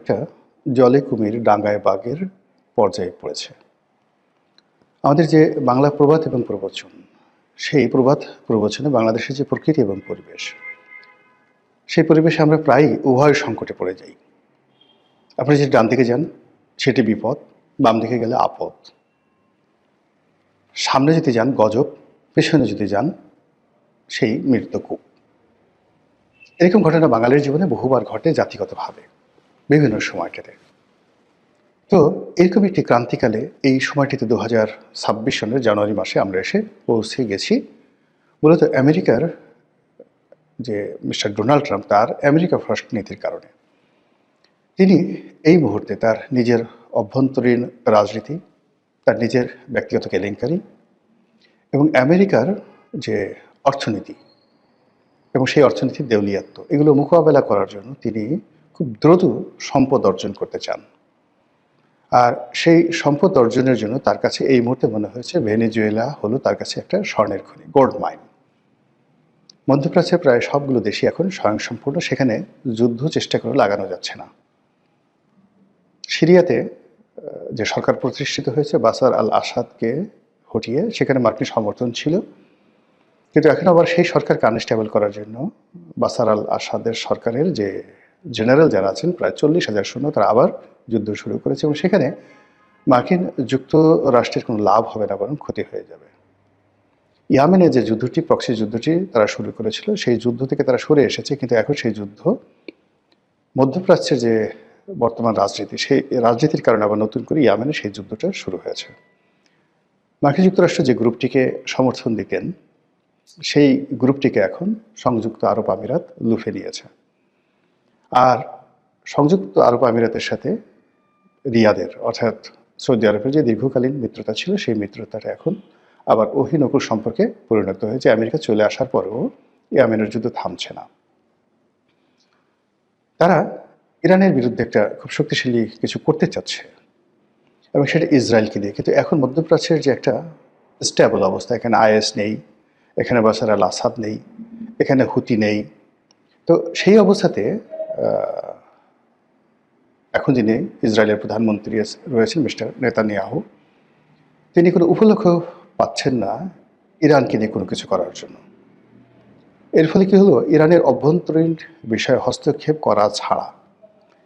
একটা জলে কুমির ডাঙায় বাঘের পর্যায়ে পড়েছে। আমাদের যে বাংলা প্রবাদ এবং প্রবচন, সেই প্রবাদ প্রবচনে বাংলাদেশের যে প্রকৃতি এবং পরিবেশ, সেই পরিবেশে আমরা প্রায়ই উভয় সংকটে পড়ে যাই। আপনি যদি ডান দিকে যান সেটি বিপদ, বাম দিকে গেলে আপদ। সামনে যদি যান গজব, পেছনে যদি যান সেই মৃত্যুকূপ। এরকম ঘটনা বাঙালির জীবনে বহুবার ঘটে জাতিগতভাবে বিভিন্ন সময়টাতে। তো এরকম একটি ক্রান্তিকালে এই সময়টিতে 2026 সনের জানুয়ারি মাসে আমরা এসে পৌঁছে গেছি মূলত আমেরিকার যে মিস্টার ডোনাল্ড ট্রাম্প, তার আমেরিকা ফার্স্ট নীতির কারণে। তিনি এই মুহূর্তে তার নিজের অভ্যন্তরীণ রাজনীতি, তার নিজের ব্যক্তিগত কেলেঙ্কারি এবং আমেরিকার যে অর্থনীতি এবং সেই অর্থনীতির দেউলিয়াত্ব, এগুলো মোকাবেলা করার জন্য তিনি খুব দ্রুত সম্পদ অর্জন করতে চান। আর সেই সম্পদ অর্জনের জন্য তার কাছে এই মুহূর্তে মনে হয়েছে ভেনেজুয়েলা হলো তার কাছে একটা স্বর্ণের খনি, গোল্ড মাইন। মধ্যপ্রাচ্যের প্রায় সবগুলো দেশই এখন স্বয়ংসম্পূর্ণ, সেখানে যুদ্ধ চেষ্টা করে লাগানো যাচ্ছে না। সিরিয়াতে যে সরকার প্রতিষ্ঠিত হয়েছে বাশার আল আসাদকে হটিয়ে, সেখানে মার্কিন সমর্থন ছিল, কিন্তু এখন আবার সেই সরকারকে আনস্টেবল করার জন্য বাশার আল আসাদের সরকারের যে জেনারেল যারা আছেন প্রায় 40,000 সৈন্য, তারা আবার যুদ্ধ শুরু করেছে এবং সেখানে মার্কিন যুক্তরাষ্ট্রের কোনো লাভ হবে না, বরং ক্ষতি হয়ে যাবে। ইয়ামেনে যে যুদ্ধটি, প্রক্সি যুদ্ধটি তারা শুরু করেছিল, সেই যুদ্ধ থেকে তারা সরে এসেছে, কিন্তু এখন সেই যুদ্ধ মধ্যপ্রাচ্যের যে বর্তমান রাজনীতি, সেই রাজনীতির কারণে আবার নতুন করে ইয়ামেনে সেই যুদ্ধটা শুরু হয়েছে। মার্কিন যুক্তরাষ্ট্র যে গ্রুপটিকে সমর্থন দিতেন, সেই গ্রুপটিকে এখন সংযুক্ত আরব আমিরাত লুফে নিয়েছে। আর সংযুক্ত আরব আমিরাতের সাথে রিয়াদের অর্থাৎ সৌদি আরবের যে দীর্ঘকালীন মিত্রতা ছিল, সেই মিত্রতাটা এখন আবার অহিনকুল সম্পর্কে পরিণত হয়েছে। আমেরিকা চলে আসার পরেও ইয়েমেনের যুদ্ধ থামছে না। তারা ইরানের বিরুদ্ধে একটা খুব শক্তিশালী কিছু করতে চাচ্ছে এবং সেটা ইসরায়েলকে দিয়ে। কিন্তু এখন মধ্যপ্রাচ্যের যে একটা স্টেবল অবস্থা, এখানে আইএস নেই, এখানে বাশার আল আসাদ নেই, এখানে হুতি নেই। তো সেই অবস্থাতে এখন যিনি ইসরায়েলের প্রধানমন্ত্রী রয়েছেন মিস্টার নেতানিয়াহু, তিনি কোনো উপলক্ষ পাচ্ছেন না ইরানকে নিয়ে কোনো কিছু করার জন্য। এর ফলে কী হলো, ইরানের অভ্যন্তরীণ বিষয়ে হস্তক্ষেপ করা ছাড়া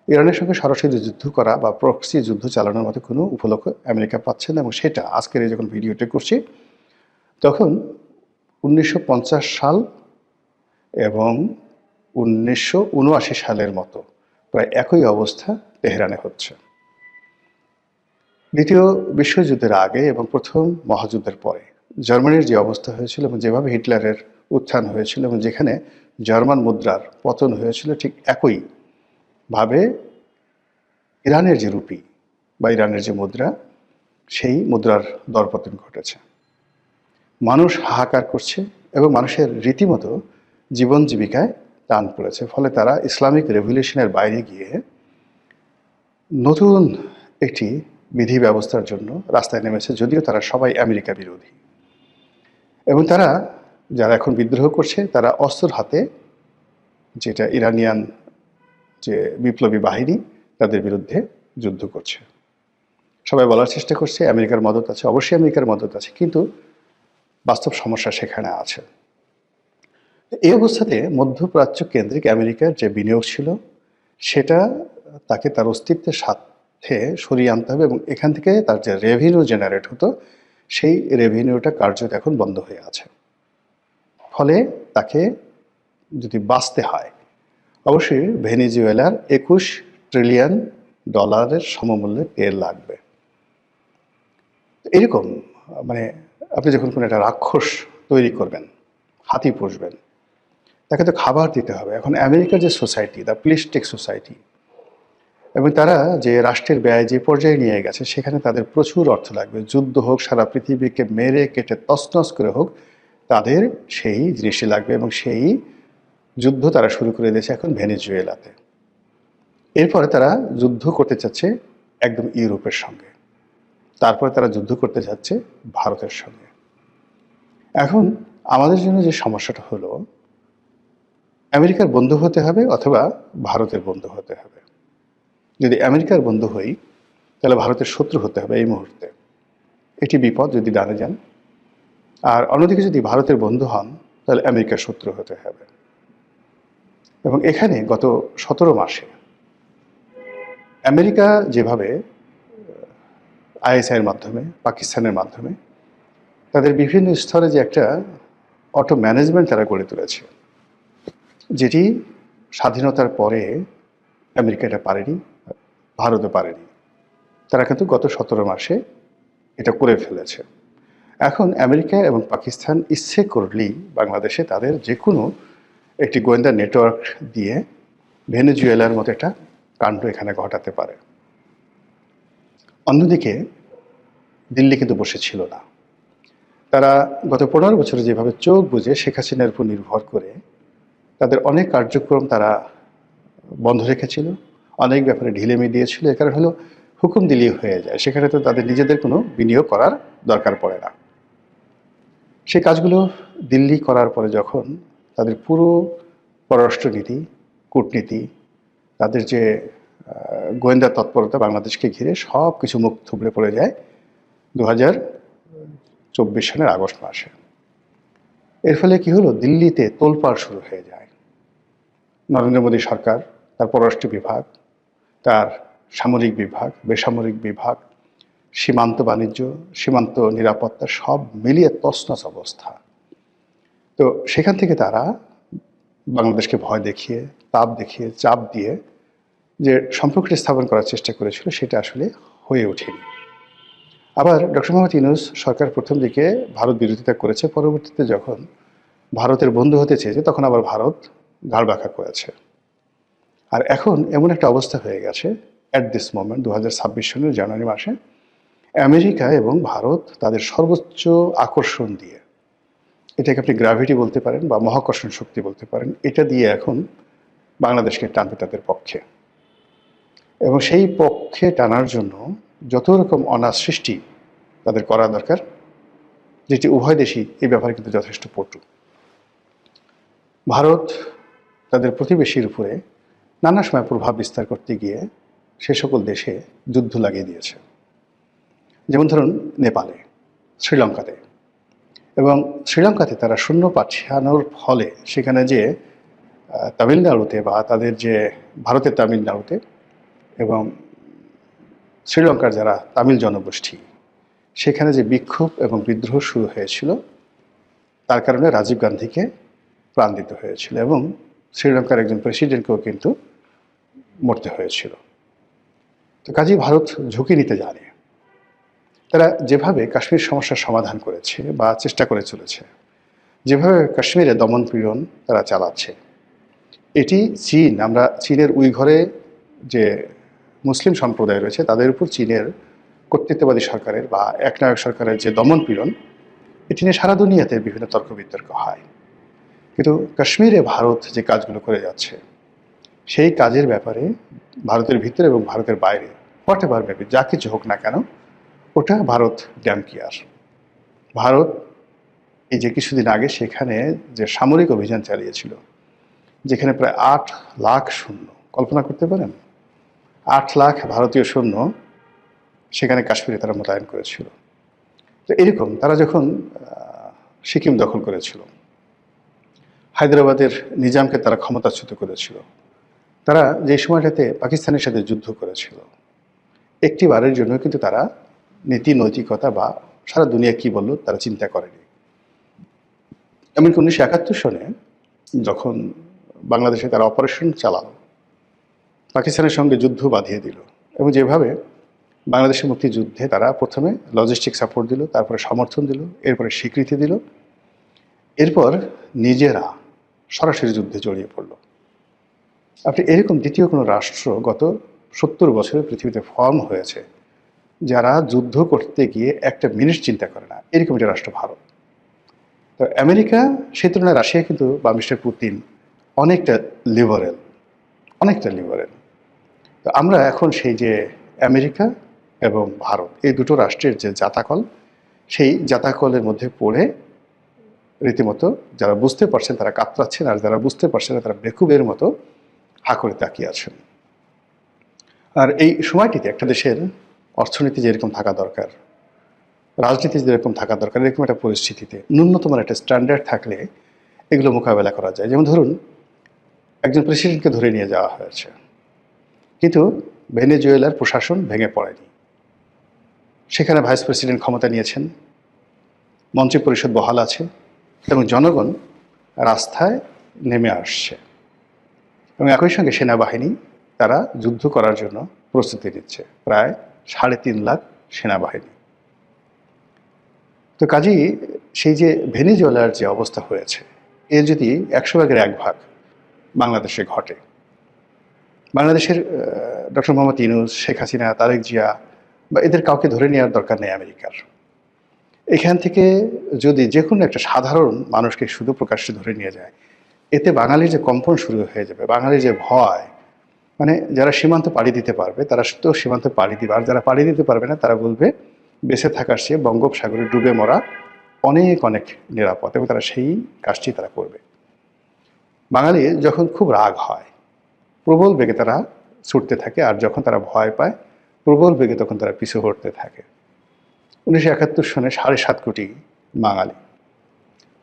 ইরানের সঙ্গে সরাসরি যুদ্ধ করা বা প্রক্সি যুদ্ধ চালানোর মতো কোনো উপলক্ষ আমেরিকা পাচ্ছে না। এবং সেটা আজকের এই যখন ভিডিওটা করছি, তখন 1950 সাল এবং 1979 সালের মতো প্রায় একই অবস্থা তেহরানে হচ্ছে। দ্বিতীয় বিশ্বযুদ্ধের আগে এবং প্রথম মহাযুদ্ধের পরে জার্মানির যে অবস্থা হয়েছিল এবং যেভাবে হিটলারের উত্থান হয়েছিল এবং যেখানে জার্মান মুদ্রার পতন হয়েছিল, ঠিক একইভাবে ইরানের যে রুপি বা ইরানের যে মুদ্রা, সেই মুদ্রার দরপতন ঘটেছে। মানুষ হাহাকার করছে এবং মানুষের রীতিমতো জীবন জীবিকায় টান পড়েছে। ফলে তারা ইসলামিক রেভলিউশনের বাইরে গিয়ে নতুন একটি বিধি ব্যবস্থার জন্য রাস্তায় নেমেছে, যদিও তারা সবাই আমেরিকা বিরোধী। এবং তারা যারা এখন বিদ্রোহ করছে, তারা অস্ত্র হাতে, যেটা ইরানিয়ান যে বিপ্লবী বাহিনী, তাদের বিরুদ্ধে যুদ্ধ করছে। সবাই বলার চেষ্টা করছে আমেরিকার মদত আছে, অবশ্যই আমেরিকার মদত আছে, কিন্তু বাস্তব সমস্যা সেখানে আছে। এই অবস্থাতে মধ্যপ্রাচ্য কেন্দ্রিক আমেরিকার যে বিনিয়োগ ছিল, সেটা তাকে তার অস্তিত্বের সাথে সরিয়ে আনতে হবে এবং এখান থেকে তার যে রেভিনিউ জেনারেট হতো, সেই রেভিনিউটা কার্যত এখন বন্ধ হয়ে আছে। ফলে তাকে যদি বাঁচতে হয়, অবশ্যই ভেনেজুয়েলার 21 ট্রিলিয়ন ডলারের সমমূল্যে তেল লাগবে। এরকম মানে আপনি যখন কোনো একটা রাক্ষস তৈরি করবেন, হাতি পুষবেন, তাকে তো খাবার দিতে হবে। এখন আমেরিকার যে সোসাইটি, দ্য প্লিস্টিক সোসাইটি, এবং তারা যে রাষ্ট্রের ব্যয় যে পর্যায়ে নিয়ে গেছে, সেখানে তাদের প্রচুর অর্থ লাগবে। যুদ্ধ হোক, সারা পৃথিবীকে মেরে কেটে তছনছ করে হোক, তাদের সেই জিনিসটি লাগবে এবং সেই যুদ্ধ তারা শুরু করে দিয়েছে এখন ভেনেজুয়েলাতে। এরপরে তারা যুদ্ধ করতে চাচ্ছে একদম ইউরোপের সঙ্গে, তারপরে তারা যুদ্ধ করতে যাচ্ছে ভারতের সঙ্গে। এখন আমাদের জন্য যে সমস্যাটা হলো, আমেরিকার বন্ধু হতে হবে অথবা ভারতের বন্ধু হতে হবে। যদি আমেরিকার বন্ধু হই তাহলে ভারতের শত্রু হতে হবে এই মুহূর্তে। এটি বিপদ যদি ডানে যান। আর অন্যদিকে যদি ভারতের বন্ধু হন তাহলে আমেরিকার শত্রু হতে হবে। এবং এখানে গত 17 মাসে আমেরিকা যেভাবে আইএসআইয়ের মাধ্যমে, পাকিস্তানের মাধ্যমে তাদের বিভিন্ন স্তরে যে একটা অটো ম্যানেজমেন্ট তারা গড়ে তুলেছে, যেটি স্বাধীনতার পরে আমেরিকা এটা পারেনি, ভারতও পারেনি। তারা কিন্তু গত 17 মাসে এটা করে ফেলেছে। এখন আমেরিকা এবং পাকিস্তান ইচ্ছে করলেই বাংলাদেশে তাদের যে কোনো একটি গোয়েন্দা নেটওয়ার্ক দিয়ে ভেনেজুয়েলার মতো একটা কাণ্ড এখানে ঘটাতে পারে। অন্যদিকে দিল্লি কিন্তু বসেছিল না। তারা গত 15 বছরে যেভাবে চোখ বুজে শেখ হাসিনার উপর নির্ভর করে তাদের অনেক কার্যক্রম তারা বন্ধ রেখেছিল, অনেক ব্যাপারে ঢিলেমি দিয়েছিল। এ কারণ হলো হুকুম দিলেই হয়ে যায়, সেখানে তো তাদের নিজেদের কোনো বিনিয়োগ করার দরকার পড়ে না। সেই কাজগুলো দিল্লি করার পরে যখন তাদের পুরো পররাষ্ট্রনীতি, কূটনীতি, তাদের যে গোয়েন্দা তৎপরতা বাংলাদেশকে ঘিরে সব কিছু মুখ থুবড়ে পড়ে যায় 2024 সালের আগস্ট মাসে। এর ফলে কি হলো, দিল্লিতে তোলপাড় শুরু হয়ে যায়। নরেন্দ্র মোদী সরকার, তার পররাষ্ট্র বিভাগ, তার সামরিক বিভাগ, বেসামরিক বিভাগ, সীমান্ত বাণিজ্য, সীমান্ত নিরাপত্তা সব মিলিয়ে তছনছ অবস্থা। তো সেখান থেকে তারা বাংলাদেশকে ভয় দেখিয়ে, তাপ দেখিয়ে, চাপ দিয়ে যে সম্পর্কটি স্থাপন করার চেষ্টা করেছিল সেটা আসলে হয়ে ওঠেনি। আবার ডক্টর মোহাম্মদ ইউনূস সরকার প্রথম দিকে ভারত বিরোধিতা করেছে, পরবর্তীতে যখন ভারতের বন্ধু হতে চেয়েছে তখন আবার ভারত ঘাড় বাঁকা করেছে। আর এখন এমন একটা অবস্থা হয়ে গেছে অ্যাট দিস মোমেন্ট 2026 সালের জানুয়ারি মাসে আমেরিকা এবং ভারত তাদের সর্বোচ্চ আকর্ষণ দিয়ে, এটাকে আপনি গ্র্যাভিটি বলতে পারেন বা মহাকর্ষণ শক্তি বলতে পারেন, এটা দিয়ে এখন বাংলাদেশকে টানবে তাদের পক্ষে। এবং সেই পক্ষে টানার জন্য যত রকম অনার সৃষ্টি তাদের করা দরকার, যেটি উভয় দেশই এই ব্যাপারে কিন্তু যথেষ্ট পটু। ভারত তাদের প্রতিবেশীর উপরে নানা সময় প্রভাব বিস্তার করতে গিয়ে সে সকল দেশে যুদ্ধ লাগিয়ে দিয়েছে। যেমন ধরুন নেপালে, শ্রীলঙ্কাতে। এবং শ্রীলঙ্কাতে তারা সৈন্য পাঠানোর ফলে সেখানে যে তামিলনাড়ুতে বা তাদের যে ভারতের তামিলনাড়ুতে এবং শ্রীলঙ্কার যারা তামিল জনগোষ্ঠী, সেখানে যে বিক্ষোভ এবং বিদ্রোহ শুরু হয়েছিল, তার কারণে রাজীব গান্ধীকে প্রাণ দিতে হয়েছিল এবং শ্রীলঙ্কার একজন প্রেসিডেন্টকেও কিন্তু মরতে হয়েছিল। তো কাজেই ভারত ঝুঁকি নিতে জানে। তারা যেভাবে কাশ্মীর সমস্যার সমাধান করেছে বা চেষ্টা করে চলেছে, যেভাবে কাশ্মীরে দমনপীড়ন তারা চালাচ্ছে, এটি চীন, আমরা চীনের উইঘরে যে মুসলিম সম্প্রদায় রয়েছে তাদের উপর চীনের কর্তৃত্ববাদী সরকারের বা একনায়ক সরকারের যে দমনপীড়ন, এটি নিয়ে সারা দুনিয়াতে বিভিন্ন তর্ক বিতর্ক হয়। কিন্তু কাশ্মীরে ভারত যে কাজগুলো করে যাচ্ছে, সেই কাজের ব্যাপারে ভারতের ভিতরে এবং ভারতের বাইরে হোয়াট এভার মেবি যা কিছু হোক না কেন, ওটা ভারত ড্যাম কেয়ার। ভারত এই যে কিছুদিন আগে সেখানে যে সামরিক অভিযান চালিয়েছিল, যেখানে প্রায় 8 লাখ সৈন্য, কল্পনা করতে পারেন 8 লাখ ভারতীয় সৈন্য সেখানে কাশ্মীরে তারা মোতায়েন করেছিল। তো এরকম তারা যখন সিকিম দখল করেছিল, হায়দ্রাবাদের নিজামকে তারা ক্ষমতাচ্যুত করেছিল, তারা যে সময়টাতে পাকিস্তানের সাথে যুদ্ধ করেছিল, একটি বারের জন্য কিন্তু তারা নীতি নৈতিকতা বা সারা দুনিয়া কি বলল তারা চিন্তা করেনি। এমনকি 1971 সনে যখন বাংলাদেশে তারা অপারেশন চালালো, পাকিস্তানের সঙ্গে যুদ্ধ বাঁধিয়ে দিল এবং যেভাবে বাংলাদেশের মুক্তিযুদ্ধে তারা প্রথমে লজিস্টিক সাপোর্ট দিল, তারপরে সমর্থন দিল, এরপরে স্বীকৃতি দিল, এরপর নিজেরা সরাসরি যুদ্ধে জড়িয়ে পড়ল। আপনি এরকম দ্বিতীয় কোনো রাষ্ট্র গত 70 বছরে পৃথিবীতে ফর্ম হয়েছে যারা যুদ্ধ করতে গিয়ে একটা মিনিট চিন্তা করে না, এরকম একটা রাষ্ট্র ভারত। তো আমেরিকা সেই তুলনায় রাশিয়া কিন্তু বা মিস্টার পুতিন অনেকটা লিবারেল, অনেকটা লিবারেল। তো আমরা এখন সেই যে আমেরিকা এবং ভারত এই দুটো রাষ্ট্রের যে জাতাকল, সেই জাতাকলের মধ্যে পড়ে রীতিমতো যারা বুঝতে পারছেন তারা কাতরাচ্ছেন, আর যারা বুঝতে পারছেন না তারা বেকুবের মতো হা করে তাকিয়ে আছেন। আর এই সময়টিতে একটা দেশের অর্থনীতি যেরকম থাকা দরকার, রাজনীতি যেরকম থাকা দরকার, এরকম একটা পরিস্থিতিতে ন্যূনতম একটা স্ট্যান্ডার্ড থাকলে এগুলো মোকাবেলা করা যায়। যেমন ধরুন, একজন প্রেসিডেন্টকে ধরে নিয়ে যাওয়া হয়েছে, কিন্তু ভেনেজুয়েলার প্রশাসন ভেঙে পড়েনি। সেখানে ভাইস প্রেসিডেন্ট ক্ষমতা নিয়েছেন, মন্ত্রী পরিষদ বহাল আছে এবং জনগণ রাস্তায় নেমে আসছে এবং একই সঙ্গে সেনাবাহিনী তারা যুদ্ধ করার জন্য প্রস্তুতি নিচ্ছে, প্রায় ৩.৫ লাখ সেনাবাহিনী। তো কাজেই সেই যে ভেনেজুয়েলার যে অবস্থা হয়েছে, এর যদি ১০০ ভাগের ১ ভাগ বাংলাদেশে ঘটে, বাংলাদেশের ডক্টর মোহাম্মদ ইউনূস, শেখ হাসিনা, তারেক জিয়া বা এদের কাউকে ধরে নেওয়ার দরকার নেই আমেরিকার। এখান থেকে যদি যে কোনো একটা সাধারণ মানুষকে শুধু প্রকাশ্যে ধরে নিয়ে যায়, এতে বাঙালির যে কম্পন শুরু হয়ে যাবে, বাঙালির যে ভয়, মানে যারা সীমান্ত পাড়ি দিতে পারবে তারা তো সীমান্ত পাড়ি দিবে, আর যারা পাড়ি দিতে পারবে না তারা বলবে বেঁচে থাকার চেয়ে বঙ্গোপসাগরে ডুবে মরা অনেক অনেক নিরাপদ, এবং তারা সেই কাজটি তারা করবে। বাঙালি যখন খুব রাগ হয়, প্রবল বেগে তারা ছুটতে থাকে, আর যখন তারা ভয় পায় প্রবল বেগে তখন তারা পিছু হটতে থাকে। 1971 সনে 7.5 কোটি বাঙালি।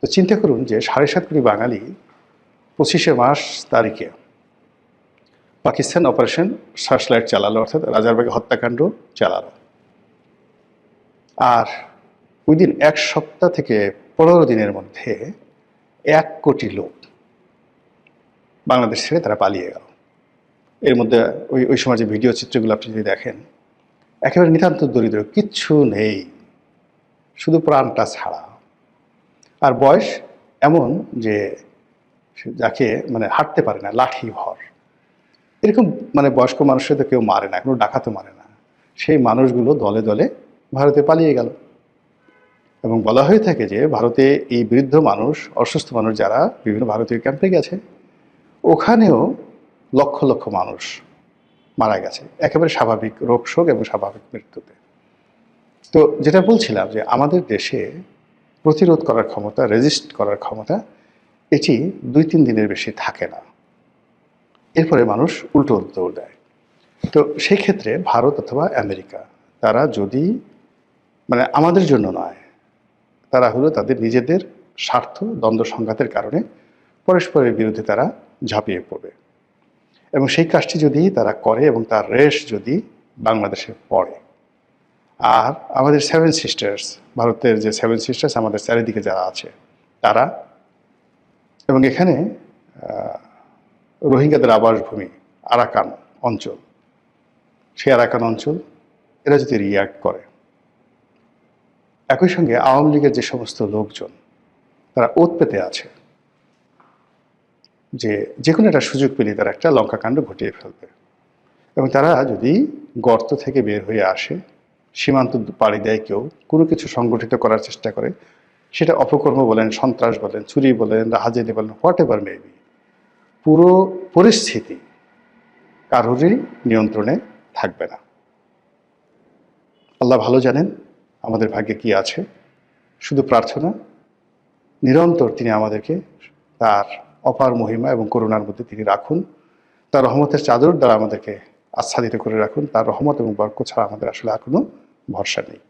তো চিন্তা করুন যে 7.5 কোটি বাঙালি 25শে মার্চ তারিখে পাকিস্তান অপারেশন সার্চলাইট চালালো, অর্থাৎ রাজারবাগে হত্যাকাণ্ড চালালো। আর ওই দিন 1 সপ্তাহ থেকে 15 দিনের মধ্যে 1 কোটি লোক বাংলাদেশ ছেড়ে তারা পালিয়ে গেল। এর মধ্যে ওই সময় যে ভিডিও চিত্রগুলো আপনি যদি দেখেন, একেবারে নিতান্ত দরিদ্র, কিচ্ছু নেই, শুধু প্রাণটা ছাড়া। আর বয়স এমন যে যাকে মানে হাঁটতে পারে না, লাঠি ভর, এরকম মানে বয়স্ক মানুষের তো কেউ মারে না, কোনো ডাকাতও মারে না। সেই মানুষগুলো দলে দলে ভারতে পালিয়ে গেল। এবং বলা হয়ে থাকে যে ভারতে এই বৃদ্ধ মানুষ, অসুস্থ মানুষ যারা বিভিন্ন ভারতীয় ক্যাম্পে গেছে, ওখানেও লক্ষ লক্ষ মানুষ মারা গেছে একেবারে স্বাভাবিক রোগ শোক এবং স্বাভাবিক মৃত্যুতে। তো যেটা বলছিলাম যে আমাদের দেশে প্রতিরোধ করার ক্ষমতা, রেজিস্ট করার ক্ষমতা, এটি 2-3 দিনের বেশি থাকে না, এরপরে মানুষ উল্টো দৌড় দেয়। তো সেই ক্ষেত্রে ভারত অথবা আমেরিকা তারা যদি মানে আমাদের জন্য নয়, তারা হলো তাদের নিজেদের স্বার্থ দ্বন্দ্ব সংঘাতের কারণে পরস্পরের বিরুদ্ধে তারা ঝাঁপিয়ে পড়বে, এবং সেই কাজটি যদি তারা করে এবং তার রেশ যদি বাংলাদেশে পড়ে, আর আমাদের 7 সিস্টার্স, ভারতের যে 7 সিস্টার্স আমাদের চারিদিকে যারা আছে তারা, এবং এখানে রোহিঙ্গাদের আবাসভূমি আরাকান অঞ্চল, সেই আরাকান অঞ্চল এরা যদি রিয়্যাক্ট করে, একই সঙ্গে আওয়ামী লীগের যে সমস্ত লোকজন তারা ওত পেতে আছে যে কোনো একটা সুযোগ পেলে তারা একটা লঙ্কাকাণ্ড ঘটিয়ে ফেলবে, এবং তারা যদি গর্ত থেকে বের হয়ে আসে, সীমান্ত পাড়ি দেয়, কেউ কোনো কিছু সংগঠিত করার চেষ্টা করে, সেটা অপকর্ম বলেন, সন্ত্রাস বলেন, চুরি বলেন, রাহাজানি বলেন, হোয়াট এভার মেবি, পুরো পরিস্থিতি কারোরই নিয়ন্ত্রণে থাকবে না। আল্লাহ ভালো জানেন আমাদের ভাগ্যে কি আছে। শুধু প্রার্থনা, নিরন্তর তিনি আমাদেরকে তার অপার মহিমা এবং করুণার মধ্যে তিনি রাখুন, তার রহমতের চাদর দ্বারা আমাদেরকে আচ্ছাদিত করে রাখুন। তার রহমত এবং বরকত ছাড়া আমাদের আসলে আর কোনো ভরসা নেই।